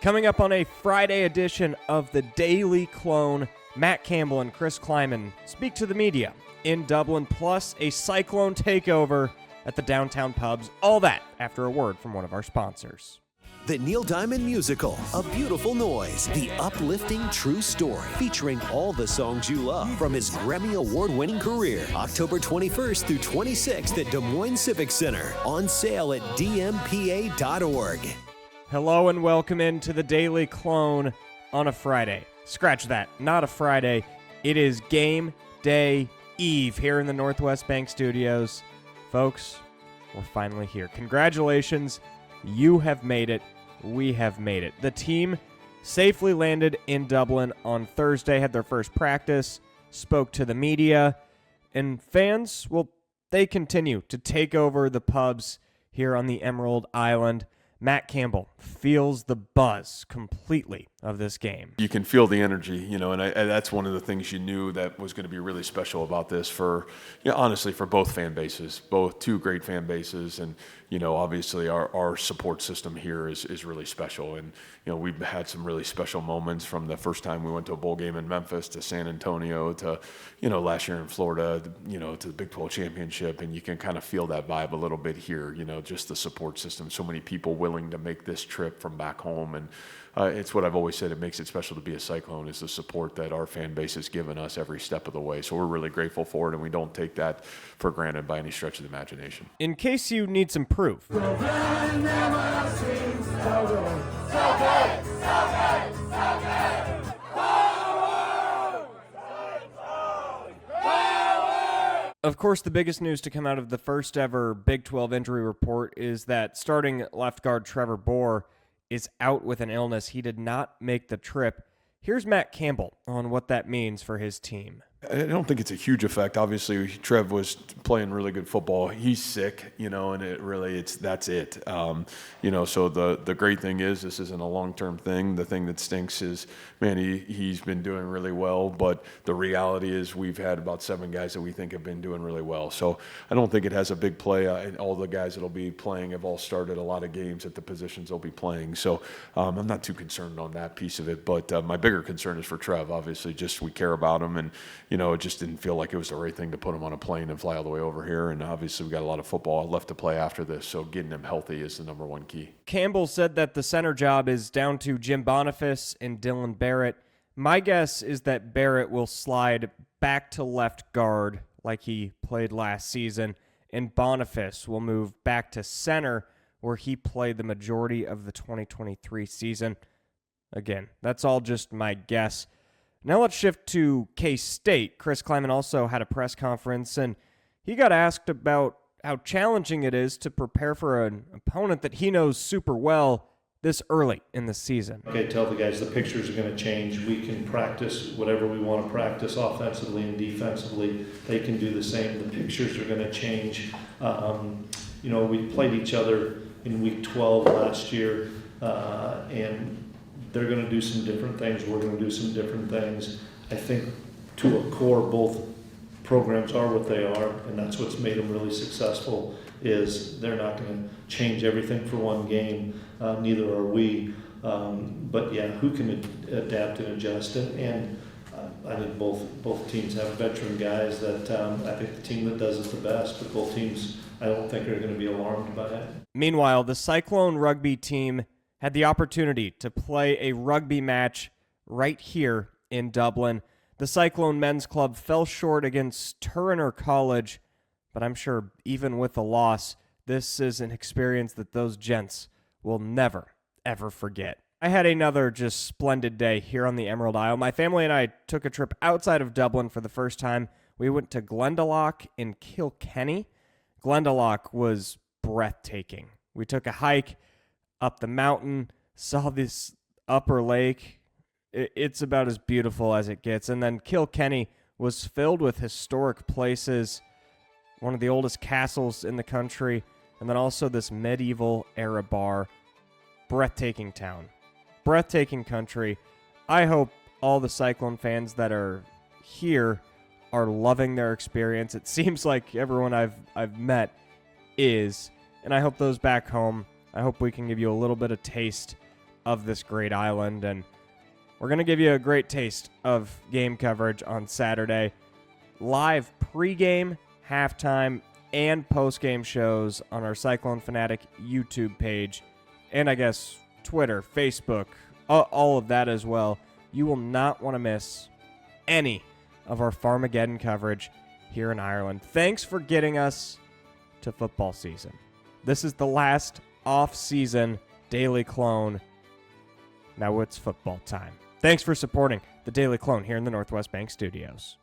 Coming up on a Friday edition of the Daily Clone, Matt Campbell and Chris Klieman speak to the media in Dublin, plus a Cyclone takeover at the downtown pubs. All that after a word from one of our sponsors. The Neil Diamond musical, A Beautiful Noise, the uplifting true story, featuring all the songs you love from his Grammy Award-winning career. October 21st through 26th at Des Moines Civic Center. On sale at dmpa.org. Hello and welcome into the Daily Clone on a Friday. Scratch that, not a Friday. It is game day eve here in the Northwest Bank Studios. Folks, we're finally here. Congratulations. You have made it. We have made it. The team safely landed in Dublin on Thursday, had their first practice, spoke to the media, and fans, well, they continue to take over the pubs here on the Emerald Island. Matt Campbell feels the buzz completely of this game. You can feel the energy, and that's one of the things you knew that was going to be really special about this honestly, for both fan bases, both two great fan bases. And, obviously our support system here is really special. And, we've had some really special moments from the first time we went to a bowl game in Memphis to San Antonio to, last year in Florida, to the Big 12 championship. And you can kind of feel that vibe a little bit here, just the support system. So many people willing to make this trip from back home. And it's what I've always said, it makes it special to be a Cyclone, is the support that our fan base has given us every step of the way. So we're really grateful for it, and we don't take that for granted by any stretch of the imagination. In case you need some proof, of course, the biggest news to come out of the first ever Big 12 injury report is that starting left guard Trevor Buhr is out with an illness. He did not make the trip. Here's Matt Campbell on what that means for his team. I don't think it's a huge effect. Obviously, Trev was playing really good football. He's sick, and that's it. So the great thing is this isn't a long-term thing. The thing that stinks is, man, he's been doing really well, but the reality is we've had about 7 guys that we think have been doing really well. So I don't think it has a big play. All the guys that will be playing have all started a lot of games at the positions they'll be playing. So I'm not too concerned on that piece of it, but my bigger concern is for Trev. Obviously, just we care about him, and it just didn't feel like it was the right thing to put him on a plane and fly all the way over here. And obviously we got a lot of football left to play after this, so getting him healthy is the number one key. Campbell said that the center job is down to Jim Boniface and Dylan Barrett. My guess is that Barrett will slide back to left guard like he played last season, and Boniface will move back to center where he played the majority of the 2023 season. Again, that's all just my guess. Now let's shift to K-State. Chris Klieman also had a press conference, and he got asked about how challenging it is to prepare for an opponent that he knows super well this early in the season. Okay, tell the guys the pictures are going to change. We can practice whatever we want to practice offensively and defensively. They can do the same. The pictures are going to change. We played each other in week 12 last year, and they're going to do some different things. We're going to do some different things. I think to a core, both programs are what they are, and that's what's made them really successful, is they're not going to change everything for one game. Neither are we. But yeah, who can adapt and adjust? And I think both teams have veteran guys that I think the team that does it the best, but both teams I don't think are going to be alarmed by it. Meanwhile, the Cyclone rugby team had the opportunity to play a rugby match right here in Dublin. The Cyclone men's club fell short against Turner College, but I'm sure even with the loss, this is an experience that those gents will never, ever forget. I had another just splendid day here on the Emerald Isle. My family and I took a trip outside of Dublin for the first time. We went to Glendalough in Kilkenny. Glendalough was breathtaking. We took a hike up the mountain, saw this upper lake. It's about as beautiful as it gets. And then Kilkenny was filled with historic places, one of the oldest castles in the country, and then also this medieval era bar. Breathtaking town. Breathtaking country. I hope all the Cyclone fans that are here are loving their experience. It seems like everyone I've met is. And I hope those back home, I hope we can give you a little bit of taste of this great island, and we're going to give you a great taste of game coverage on Saturday. Live pregame, halftime, and postgame shows on our Cyclone Fanatic YouTube page, and I guess Twitter, Facebook, all of that as well. You will not want to miss any of our Farmageddon coverage here in Ireland. Thanks for getting us to football season. This is the last off-season Daily Clone. Now it's football time. Thanks for supporting the Daily Clone here in the Northwest Bank Studios.